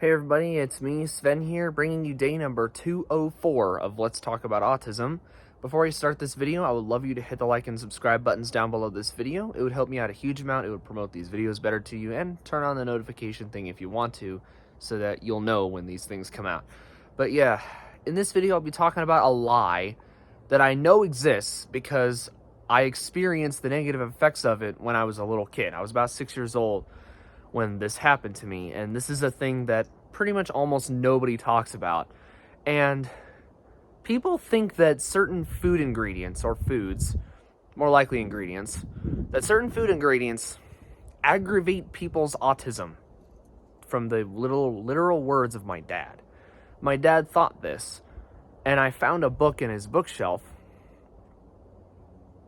Hey everybody, it's me, Sven here, bringing you day number 204 of Let's Talk About Autism. Before I start this video, I would love you to hit the like and subscribe buttons down below this video. It would help me out a huge amount, it would promote these videos better to you, and turn on the notification thing if you want to, so that you'll know when these things come out. But yeah, in this video I'll be talking about a lie that I know exists because I experienced the negative effects of it when I was a little kid. I was about 6 years old when this happened to me, and this is a thing that pretty much almost nobody talks about. And people think that certain food ingredients, or foods, more likely ingredients, that certain food ingredients aggravate people's autism, from the literal words of my dad. My dad thought this, and I found a book in his bookshelf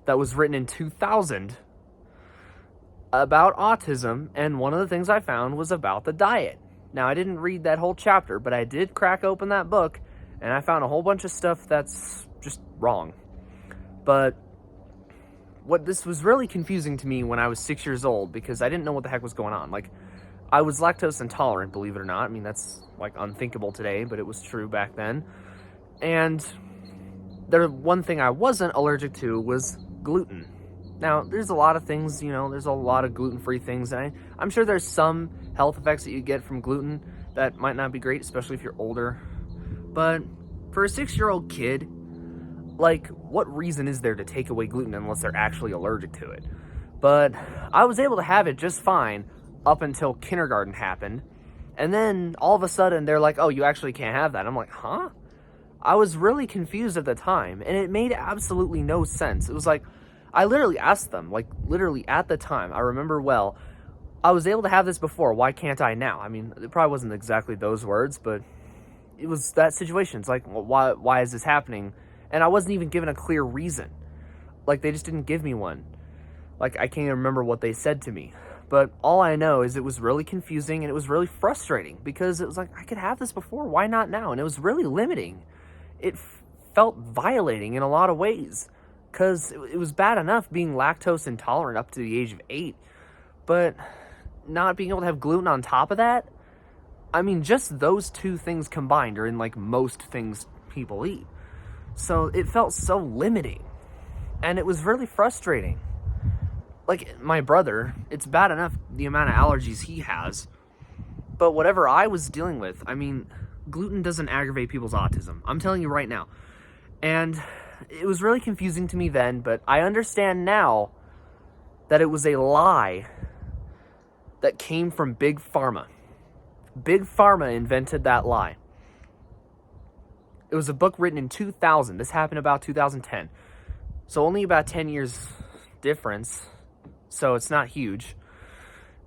that was written in 2000 about autism, and one of the things I found was about the diet. Now, I didn't read that whole chapter, but I did crack open that book, and I found a whole bunch of stuff that's just wrong. But what this was really confusing to me when I was 6 years old, because I didn't know what the heck was going on. Like, I was lactose intolerant, believe it or not. I mean, that's like unthinkable today, but it was true back then. And the one thing I wasn't allergic to was gluten. Now, there's a lot of things, there's a lot of gluten-free things, and I'm sure there's some health effects that you get from gluten that might not be great, especially if you're older. But for a 6-year-old kid, like, what reason is there to take away gluten unless they're actually allergic to it? But I was able to have it just fine up until kindergarten happened, and then all of a sudden they're like, oh, you actually can't have that. I'm like, huh? I was really confused at the time, and it made absolutely no sense. It was like, I literally asked them, like, literally at the time, I remember well, I was able to have this before, why can't I now? I mean, it probably wasn't exactly those words, but it was that situation. It's like, well, why is this happening? And I wasn't even given a clear reason. Like, they just didn't give me one. Like, I can't even remember what they said to me. But all I know is it was really confusing, and it was really frustrating, because it was like, I could have this before, why not now? And it was really limiting. It felt violating in a lot of ways. Because it was bad enough being lactose intolerant up to the age of 8, but not being able to have gluten on top of that, I mean, just those two things combined are in, like, most things people eat. So it felt so limiting, and it was really frustrating. Like, my brother, it's bad enough the amount of allergies he has, but whatever I was dealing with, I mean, gluten doesn't aggravate people's autism. I'm telling you right now. And it was really confusing to me then, but I understand now that it was a lie that came from Big Pharma. Big Pharma invented that lie. It was a book written in 2000. This happened about 2010. So only about 10 years difference. So it's not huge.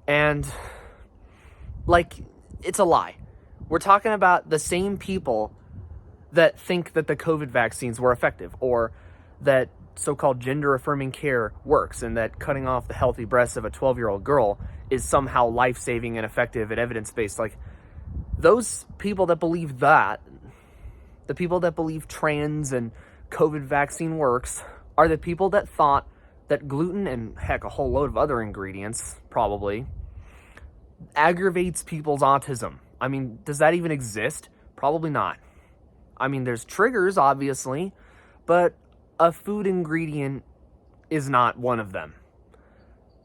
And, like, it's a lie. We're talking about the same people that think that the COVID vaccines were effective, or that so-called gender-affirming care works, and that cutting off the healthy breasts of a 12-year-old girl is somehow life-saving and effective and evidence-based. Like, those people that believe that, the people that believe trans and COVID vaccine works, are the people that thought that gluten, and heck, a whole load of other ingredients, probably, aggravates people's autism. I mean, does that even exist? Probably not. I mean, there's triggers, obviously, but a food ingredient is not one of them.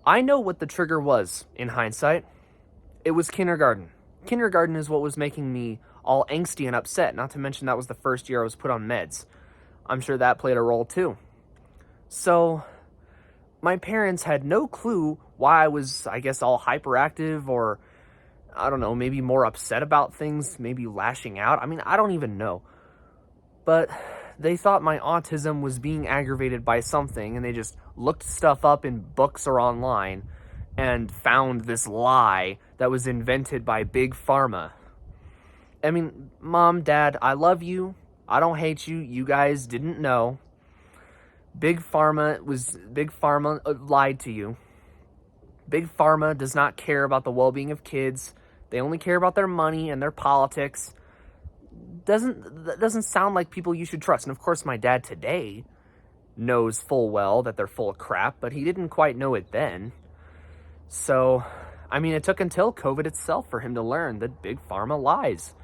I know what the trigger was, in hindsight. It was kindergarten. Kindergarten is what was making me all angsty and upset, not to mention that was the first year I was put on meds. I'm sure that played a role, too. So, my parents had no clue why I was, I guess, all hyperactive, or, I don't know, maybe more upset about things, maybe lashing out. I mean, I don't even know. But they thought my autism was being aggravated by something, and they just looked stuff up in books or online and found this lie that was invented by Big Pharma. I mean, Mom, Dad, I love you. I don't hate you. You guys didn't know. Big Pharma lied to you. Big Pharma does not care about the well-being of kids. They only care about their money and their politics. That doesn't sound like people you should trust. And of course, my dad today knows full well that they're full of crap, but he didn't quite know it then. So I mean, it took until COVID itself for him to learn that Big Pharma lies.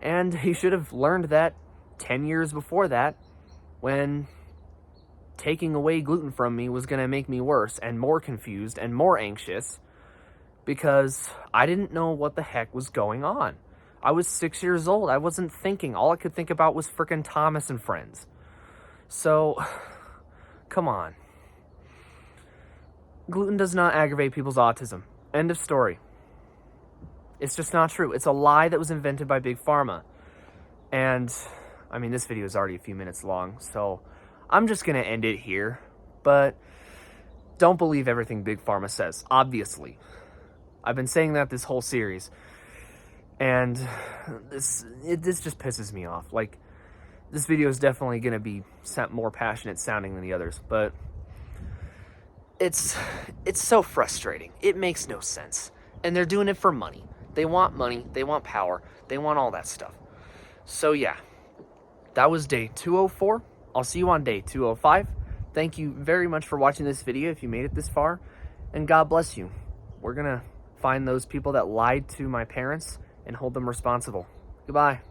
And he should have learned that 10 years before that, when taking away gluten from me was going to make me worse and more confused and more anxious, because I didn't know what the heck was going on. I was 6 years old. I wasn't thinking. All I could think about was frickin' Thomas and Friends. So, come on. Gluten does not aggravate people's autism. End of story. It's just not true. It's a lie that was invented by Big Pharma. And, I mean, this video is already a few minutes long, so I'm just going to end it here. But don't believe everything Big Pharma says, obviously. I've been saying that this whole series. And this just pisses me off. Like, this video is definitely going to be more passionate sounding than the others, but it's so frustrating. It makes no sense. And they're doing it for money. They want money, they want power, they want all that stuff. So yeah, that was day 204. I'll see you on day 205. Thank you very much for watching this video if you made it this far, and God bless you. We're gonna find those people that lied to my parents and hold them responsible. Goodbye.